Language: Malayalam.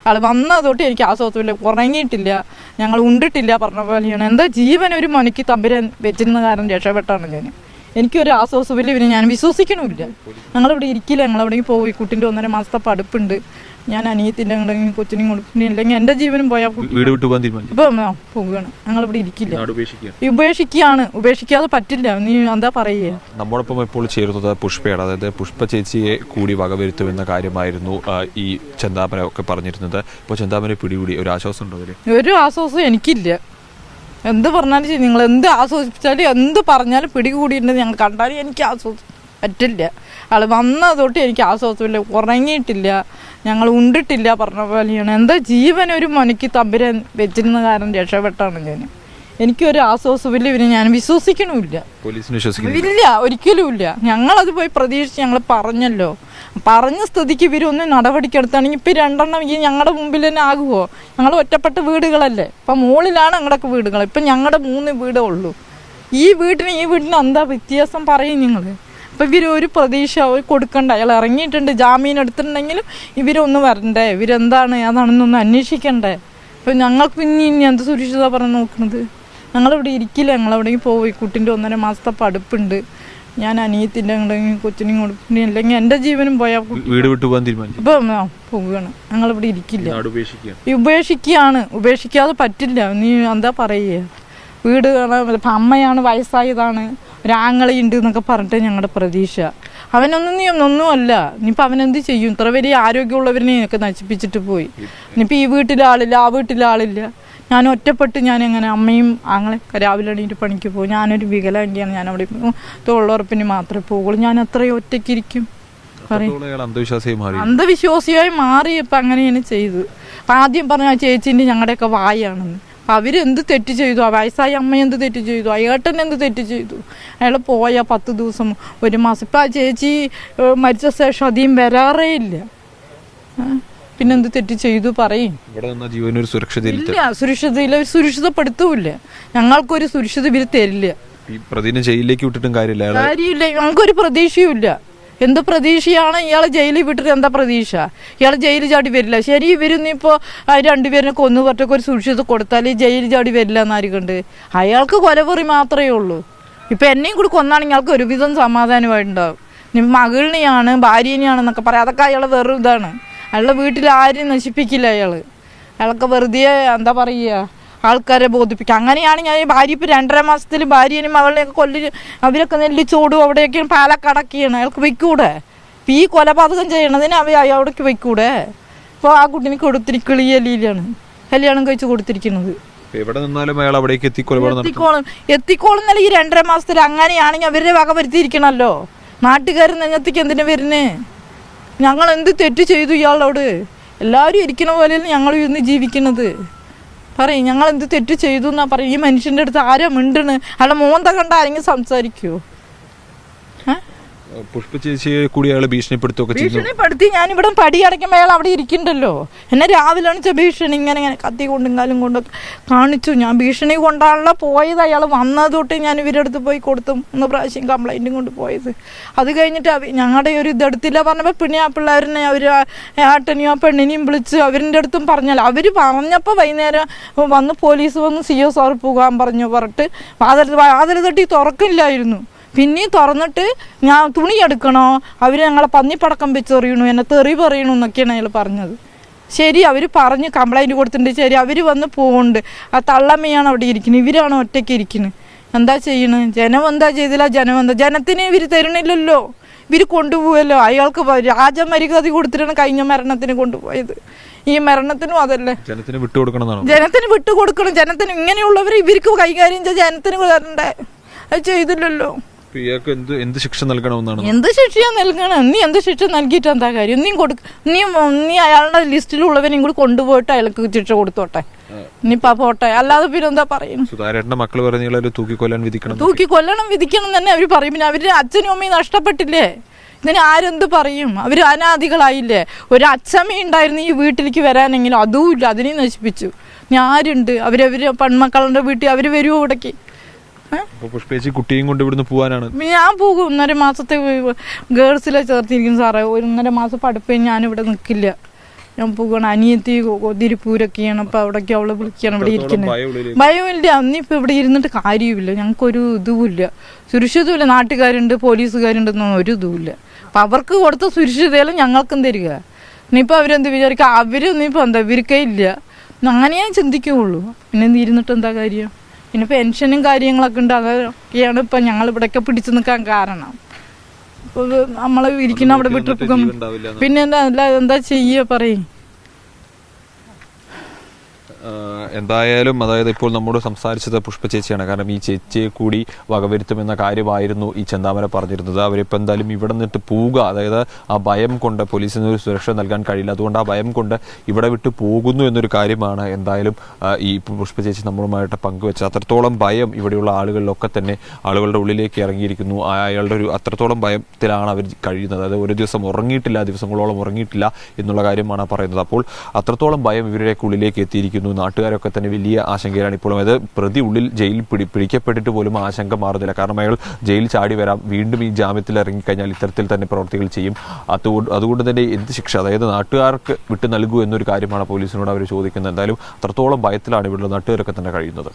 ആൾ വന്നത് തൊട്ട് എനിക്ക് ആശ്വാസമില്ല, ഉറങ്ങിയിട്ടില്ല, ഞങ്ങൾ ഉണ്ടിട്ടില്ല പറഞ്ഞ പോലെയാണ്. എന്താ ജീവൻ ഒരു മണിക്ക് തമ്പുരാൻ വെച്ചിരുന്ന കാരണം രക്ഷപ്പെട്ടാണ് ഞാൻ. എനിക്കൊരു ആശ്വാസമില്ല, പിന്നെ ഞാൻ വിശ്വസിക്കണമില്ല. ഞങ്ങളിവിടെ ഇരിക്കില്ല, ഞങ്ങളവിടെ പോയി. കുട്ടിൻ്റെ 1.5 മാസത്തെ പഠിപ്പുണ്ട്. ഞാൻ അനിയത്തിൻ്റെ ഉണ്ടെങ്കിൽ കൊച്ചിനും കൊടുക്കും, അല്ലെങ്കിൽ എൻ്റെ ജീവനും പോയാൽ വീട് വിട്ടു ഇപ്പം പോവുകയാണ്. ഞങ്ങളിവിടെ ഇരിക്കില്ല, ഉപേക്ഷിക്കാതെ പറ്റില്ല. നീ എന്താ പറയുക? നമ്മോടൊപ്പം ഇപ്പോൾ ചേരുന്നത് പുഷ്പയാണ്. അതായത് പുഷ്പ ചേച്ചിയെ കൂടി വകവരുത്തുമെന്ന കാര്യമായിരുന്നു ഈ ചെന്താമര ഒക്കെ പറഞ്ഞിരുന്നത്. ഇപ്പോൾ ചെന്താമര പിടികൂടി, ഒരു ആശ്വാസം ഉണ്ടോ അതിൽ? ഒരു ആശ്വാസം എനിക്കില്ല. എന്ത് പറഞ്ഞാലും നിങ്ങൾ എന്ത് ആശ്വസിപ്പിച്ചാലും എന്ത് പറഞ്ഞാലും പിടികൂടിയിട്ടുണ്ടെന്ന് ഞങ്ങൾ കണ്ടാലും എനിക്ക് ആശ്വാസം പറ്റില്ല. ആൾ വന്നത് തൊട്ട് എനിക്ക് ആശ്വാസമില്ല, ഉറങ്ങിയിട്ടില്ല, ഞങ്ങൾ ഉണ്ടിട്ടില്ല പറഞ്ഞ പോലെയാണ്. എന്താ ജീവൻ ഒരു മണിക്ക് തമ്പുരാൻ വെച്ചിരുന്ന കാരണം രക്ഷപ്പെട്ടാണ് ഞാൻ. എനിക്കൊരു ആശ്വാസമില്ല, പിന്നെ ഞാൻ വിശ്വസിക്കണമില്ല. ഇല്ല, ഒരിക്കലും ഇല്ല. ഞങ്ങളത് പോയി പ്രതീക്ഷിച്ച് ഞങ്ങൾ പറഞ്ഞല്ലോ. പറഞ്ഞ സ്ഥിതിക്ക് ഇവരൊന്ന് നടപടിക്കെടുത്താണെങ്കിൽ ഇപ്പം 2 എണ്ണം ഈ ഞങ്ങളുടെ മുമ്പിൽ തന്നെ ആകുമോ? ഞങ്ങൾ ഒറ്റപ്പെട്ട വീടുകളല്ലേ. ഇപ്പം മുകളിലാണ് ഞങ്ങളുടെയൊക്കെ വീടുകൾ. ഇപ്പം ഞങ്ങളുടെ 3 വീടേ ഉള്ളൂ. ഈ വീട്ടിന് എന്താ വ്യത്യാസം പറയും നിങ്ങൾ? അപ്പം ഇവരൊരു പ്രതീക്ഷ കൊടുക്കണ്ട. അയാൾ ഇറങ്ങിയിട്ടുണ്ട്, ജാമീൻ എടുത്തിട്ടുണ്ടെങ്കിലും ഇവരൊന്ന് വരണ്ടേ, ഇവരെന്താണ് അതാണെന്നൊന്ന് അന്വേഷിക്കണ്ടേ? അപ്പം ഞങ്ങൾക്ക് ഇനി എന്ത് സുരക്ഷിത പറഞ്ഞ് നോക്കുന്നത്? ഞങ്ങളിവിടെ ഇരിക്കില്ല, ഞങ്ങളവിടേക്ക് പോയി. കുട്ടിൻ്റെ 1.5 മാസത്തെ പഠിപ്പുണ്ട്. ഞാൻ അനിയത്തിൻ്റെ ഉണ്ടെങ്കിൽ കൊച്ചിനും കൊടുക്കും, അല്ലെങ്കിൽ എൻ്റെ ജീവനും പോയാൽ വീട് വിട്ടു പോകാൻ തീരുമാനിച്ചു. ഇപ്പം പോവുകയാണ്. ഞങ്ങളിവിടെ ഇരിക്കില്ല, ഉപേക്ഷിക്കാതെ പറ്റില്ല. നീ എന്താ പറയുക? വീട് കാണാൻ ഇപ്പം അമ്മയാണ്, വയസ്സായതാണ്, ഒരാങ്ങളയുണ്ട് എന്നൊക്കെ പറഞ്ഞിട്ട് ഞങ്ങളുടെ പ്രതീക്ഷ. ഒന്നുമല്ല. ഇനിയിപ്പോൾ അവനെന്ത് ചെയ്യും? ഇത്ര വലിയ ആരോഗ്യമുള്ളവരിനെയൊക്കെ നശിപ്പിച്ചിട്ട് പോയി. ഇനിയിപ്പോൾ ഈ വീട്ടിലെ ആളില്ല, ആ വീട്ടിലെ ആളില്ല. ഞാൻ ഒറ്റപ്പെട്ട് ഞാനെങ്ങനെ അമ്മയും ആങ്ങളെ രാവിലെ എണീറ്റ് പണിക്ക് പോകും. ഞാനൊരു വികലാംഗിയാണ്, ഞാനവിടെ തൊഴിലുറപ്പിന് മാത്രമേ പോകുള്ളൂ. ഞാൻ അത്രയും ഒറ്റയ്ക്കിരിക്കും. അന്ധവിശ്വാസിയായി മാറി. ഇപ്പം അങ്ങനെയാണ് ചെയ്തു. ആദ്യം പറഞ്ഞ ചേച്ചീൻ്റെ ഞങ്ങളുടെയൊക്കെ വായാണെന്ന്. അപ്പം അവരെന്ത് തെറ്റ് ചെയ്തു? ആ വയസ്സായ അമ്മ എന്ത് തെറ്റ് ചെയ്തു? ആ ഏട്ടൻ എന്ത് തെറ്റ് ചെയ്തു? അയാൾ പോയാൽ 10 ദിവസം 1 മാസം. ഇപ്പം ആ ചേച്ചി മരിച്ച ശേഷം അധികം വരാറേ ഇല്ല. പിന്നെന്ത് തെറ്റ് ചെയ്തു പറയും? സുരക്ഷിതയില്ല, സുരക്ഷിതപ്പെടുത്തൂല്ല. ഞങ്ങൾക്കൊരു സുരക്ഷിത ഇവർ തരില്ല. ജയിലിലേക്ക് വിട്ടിട്ടും കാര്യമില്ല. ഞങ്ങൾക്കൊരു പ്രതീക്ഷയും ഇല്ല. എന്ത് പ്രതീക്ഷയാണ്? ഇയാളെ ജയിലിൽ വിട്ടിട്ട് എന്താ പ്രതീക്ഷ? ഇയാൾ ജയിലിൽ ചാടി വരില്ല. ശരി, ഇവരിന്നിപ്പോൾ 2 പേരിനെ കൊന്നു പറ്റൊക്കെ ഒരു സുരക്ഷിത കൊടുത്താൽ ഈ ജയിലിൽ ചാടി വരില്ല എന്നായിരിക്കണ്ട്. അയാൾക്ക് കൊലപറി മാത്രമേ ഉള്ളൂ. ഇപ്പം എന്നെയും കൂടി കൊന്നാണെങ്കിൽ അയാൾക്ക് ഒരുവിധം സമാധാനമായിട്ടുണ്ടാവും. മകളിനെയാണ്, ഭാര്യനെയാണെന്നൊക്കെ പറയാം. അതൊക്കെ അയാൾ വെറും ഇതാണ്. അയാളുടെ വീട്ടിൽ ആരും നശിപ്പിക്കില്ല. അയാൾക്ക് വെറുതെ എന്താ പറയുക, ആൾക്കാരെ ബോധിപ്പിക്കുക. അങ്ങനെയാണെങ്കിൽ ഭാര്യ ഇപ്പോൾ 2.5 മാസത്തിൽ ഭാര്യനും മകളിനെയൊക്കെ അവരൊക്കെ നെല്ലിച്ചോടും അവിടെയൊക്കെ പാലക്കടക്കിയാണ്. അയാൾക്ക് വയ്ക്കൂടെ? ഇപ്പം ഈ കൊലപാതകം ചെയ്യണതിന് അവിടേക്ക് വയ്ക്കൂടെ? ഇപ്പോൾ ആ കുട്ടിനെ കൊടുത്തിരി കിളിയലിയിലാണ് കല്യാണം കഴിച്ച് കൊടുത്തിരിക്കുന്നത്. എത്തിക്കോളും എന്നല്ല, ഈ 2.5 മാസത്തിൽ അങ്ങനെയാണെങ്കിൽ അവരുടെ വക വരുത്തിയിരിക്കണമല്ലോ. നാട്ടുകാർ നെഞ്ഞത്തേക്ക് എന്തിനു വരുന്നേ? ഞങ്ങൾ എന്ത് തെറ്റ് ചെയ്തു ഇയാളോട്? എല്ലാവരും ഇരിക്കണ പോലെയല്ല ഞങ്ങൾ ഇന്ന് ജീവിക്കുന്നത്. പറയും ഞങ്ങൾ എന്ത് തെറ്റ് ചെയ്തു എന്നാ പറയും. ഈ മനുഷ്യൻ്റെ അടുത്ത് ആരാ മിണ്ടണ്? അയാളെ മോന്ത കണ്ട ആരെങ്കിലും സംസാരിക്കുമോ? ഭീഷണിപ്പെടുത്തി. ഞാനിവിടെ പടി അടയ്ക്കുമ്പോൾ അയാൾ അവിടെ ഇരിക്കണ്ടല്ലോ. എന്നെ രാവിലെ ഭീഷണി ഇങ്ങനെ കത്തി കൊണ്ടും കാലും കൊണ്ടൊക്കെ കാണിച്ചു. ഞാൻ ഭീഷണി കൊണ്ടാണല്ലോ പോയത്. അയാൾ വന്നത് തൊട്ട് ഞാൻ ഇവരുടെ അടുത്ത് പോയി കൊടുത്തു 3 പ്രാവശ്യം കംപ്ലൈൻറ്റും കൊണ്ട് പോയത്. അത് കഴിഞ്ഞിട്ട് ഞങ്ങളുടെ ഒരു ഇതെടുത്തില്ല പറഞ്ഞപ്പോൾ പിന്നെ ആ പിള്ളേരിനെ അവർ ഏട്ടനെയോ പെണ്ണിനെയും വിളിച്ച് അവരുടെ അടുത്തും പറഞ്ഞാൽ അവർ പറഞ്ഞപ്പോൾ വൈകുന്നേരം വന്ന് പോലീസ് വന്ന് CO സാർ പോകാൻ പറഞ്ഞിട്ട് വാതിൽ തട്ടി തുറക്കില്ലായിരുന്നു. പിന്നെയും തുറന്നിട്ട് ഞാൻ തുണി എടുക്കണോ, അവർ ഞങ്ങളെ പന്നിപ്പടക്കം വെച്ചെറിയണു, എന്നെ തെറി പറയണു എന്നൊക്കെയാണ് അയാൾ പറഞ്ഞത്. ശരി, അവർ പറഞ്ഞ് കംപ്ലൈൻറ്റ് കൊടുത്തിട്ടുണ്ട്. ശരി, അവർ വന്ന് പോകുന്നുണ്ട്. ആ തള്ളമ്മയാണ് അവിടെ ഇരിക്കുന്നത്, ഇവരാണ് ഒറ്റയ്ക്ക് ഇരിക്കുന്നത്. എന്താ ചെയ്യണത്? ജനം എന്താ ചെയ്തില്ല? ജനത്തിന് ഇവർ തരണില്ലല്ലോ. ഇവർ കൊണ്ടുപോകല്ലോ. അയാൾക്ക് രാജമര്യാദ കൊടുത്തിട്ടാണ് കഴിഞ്ഞ മരണത്തിന് കൊണ്ടുപോയത്. ഈ മരണത്തിനും അതല്ലേ, ജനത്തിന് വിട്ടുകൊടുക്കണം. ജനത്തിന് ഇങ്ങനെയുള്ളവർ ഇവർക്ക് കൈകാര്യം ചെയ്ത് ജനത്തിന് തരണ്ടേ? അത് ചെയ്തില്ലല്ലോ. എന്ത് ശിക്ഷ നൽകണമെന്നാണ്? എന്ത് ശിക്ഷയാ നൽകണം? നീ എന്ത് ശിക്ഷ നൽകിയിട്ട് എന്താ കാര്യം? നീ അയാളുടെ ലിസ്റ്റിലുള്ളവനെയും കൂടി കൊണ്ടുപോയിട്ട് അയാൾക്ക് ശിക്ഷ കൊടുത്തോട്ടെ. ഇനിയിപ്പോ പോട്ടെ, അല്ലാതെ പിന്നെ എന്താ പറയുന്നത്? മക്കള് പറഞ്ഞ തൂക്കിക്കൊല്ലണം വിധിക്കണം തന്നെ അവര് പറയും. പിന്നെ അവരുടെ അച്ഛനും അമ്മയും നഷ്ടപ്പെട്ടില്ലേ? ഇതിന് ആരെന്ത് പറയും? അവർ അനാദികളായില്ലേ? ഒരു അച്ഛമ്മ ഉണ്ടായിരുന്നു ഈ വീട്ടിലേക്ക് വരാനെങ്കിലും, അതും ഇല്ല, അതിനെയും നശിപ്പിച്ചു. ആരുണ്ട്? അവരവര് പെൺമക്കളുടെ വീട്ടിൽ അവര് വരുമോ ഇവിടേക്ക്? കുട്ടിയും കൊണ്ട് ഇവിടുന്ന് പോകാനാണ് ഞാൻ പോകും. 1.5 മാസത്തെ ഗേൾസിലെ ചേർത്തിരിക്കും സാറേ. 1.5 മാസം പഠിപ്പ് ഞാനിവിടെ നിൽക്കില്ല. ഞാൻ പോകണം. അനിയത്തി തിരുപ്പൂരൊക്കെയാണ്, അപ്പോൾ അവിടേക്ക് അവളെ വിളിക്കണം. ഇവിടെ ഇരിക്കുന്നത് ഭയമില്ല. അന്നിപ്പോൾ ഇവിടെ ഇരുന്നിട്ട് കാര്യമില്ല. ഞങ്ങൾക്കൊരു ഇതുമില്ല, സുരക്ഷിതമില്ല. നാട്ടുകാരുണ്ട്, പോലീസുകാരുണ്ടെന്നൊന്നും ഒരു ഇതുമില്ല. അപ്പം അവർക്ക് കൊടുത്ത സുരക്ഷിതയിലും ഞങ്ങൾക്കും തരിക. ഇനിയിപ്പോൾ അവരെന്ത് വിചാരിക്കുക, അവരൊന്നും ഇപ്പോൾ എന്താ ഇവർക്കേ ഇല്ല. അങ്ങനെ ഞാൻ ചിന്തിക്കുകയുള്ളൂ. പിന്നെ എന്ത് ഇരുന്നിട്ട് എന്താ കാര്യം? പിന്നെ പെൻഷനും കാര്യങ്ങളൊക്കെ ഉണ്ട്. അതൊക്കെയാണ് ഇപ്പം ഞങ്ങൾ ഇവിടെയൊക്കെ പിടിച്ചു നിൽക്കാൻ കാരണം. ഇപ്പോൾ നമ്മൾ ഇരിക്കുന്ന അവിടെ വിട്ടിരിക്കും. പിന്നെ എന്താ ചെയ്യുക പറയും. എന്തായാലും അതായത് ഇപ്പോൾ നമ്മോട് സംസാരിച്ചത് പുഷ്പ ചേച്ചിയാണ്. കാരണം ഈ ചേച്ചിയെ കൂടി വകവരുത്തുമെന്ന കാര്യമായിരുന്നു ഈ ചെന്താമര പറഞ്ഞിരുന്നത്. അവരിപ്പോൾ എന്തായാലും ഇവിടെ നിന്നിട്ട് പോവുക, അതായത് ആ ഭയം കൊണ്ട് പോലീസിന് ഒരു സുരക്ഷ നൽകാൻ കഴിയില്ല, അതുകൊണ്ട് ആ ഭയം കൊണ്ട് ഇവിടെ വിട്ട് പോകുന്നു എന്നൊരു കാര്യമാണ് എന്തായാലും ഈ പുഷ്പ ചേച്ചി നമ്മളുമായിട്ട് പങ്കുവെച്ചത്. അത്രത്തോളം ഭയം ഇവിടെയുള്ള ആളുകളിലൊക്കെ തന്നെ ആളുകളുടെ ഉള്ളിലേക്ക് ഇറങ്ങിയിരിക്കുന്നു. അയാളുടെ ഒരു അത്രത്തോളം ഭയത്തിലാണ് അവർ കഴിയുന്നത്. അതായത് ഒരു ദിവസം ഉറങ്ങിയിട്ടില്ല, ദിവസങ്ങളോളം ഉറങ്ങിയിട്ടില്ല എന്നുള്ള കാര്യമാണ് പറയുന്നത്. അപ്പോൾ അത്രത്തോളം ഭയം ഇവരുടെ ഉള്ളിലേക്ക് എത്തിയിരിക്കുന്നു. നാട്ടുകാരൊക്കെ തന്നെ വലിയ ആശങ്കയിലാണ് ഇപ്പോഴും. അതായത് പ്രതി ഉള്ളിൽ ജയിലിൽ പിടിക്കപ്പെട്ടിട്ട് പോലും ആശങ്ക മാറുന്നില്ല. കാരണം അയാൾ ജയിൽ ചാടി വരാം, വീണ്ടും ഈ ജാമ്യത്തിൽ ഇറങ്ങിക്കഴിഞ്ഞാൽ ഇത്തരത്തിൽ തന്നെ പ്രവർത്തികൾ ചെയ്യും. അതുകൊണ്ട് തന്നെ എന്ത് ശിക്ഷ, അതായത് നാട്ടുകാർക്ക് വിട്ടു നൽകൂ എന്നൊരു കാര്യമാണ് പോലീസിനോട് അവർ ചോദിക്കുന്നത്. എന്തായാലും അത്രത്തോളം ഭയത്തിലാണ് ഇവിടെയുള്ള നാട്ടുകാരൊക്കെ തന്നെ കഴിയുന്നത്.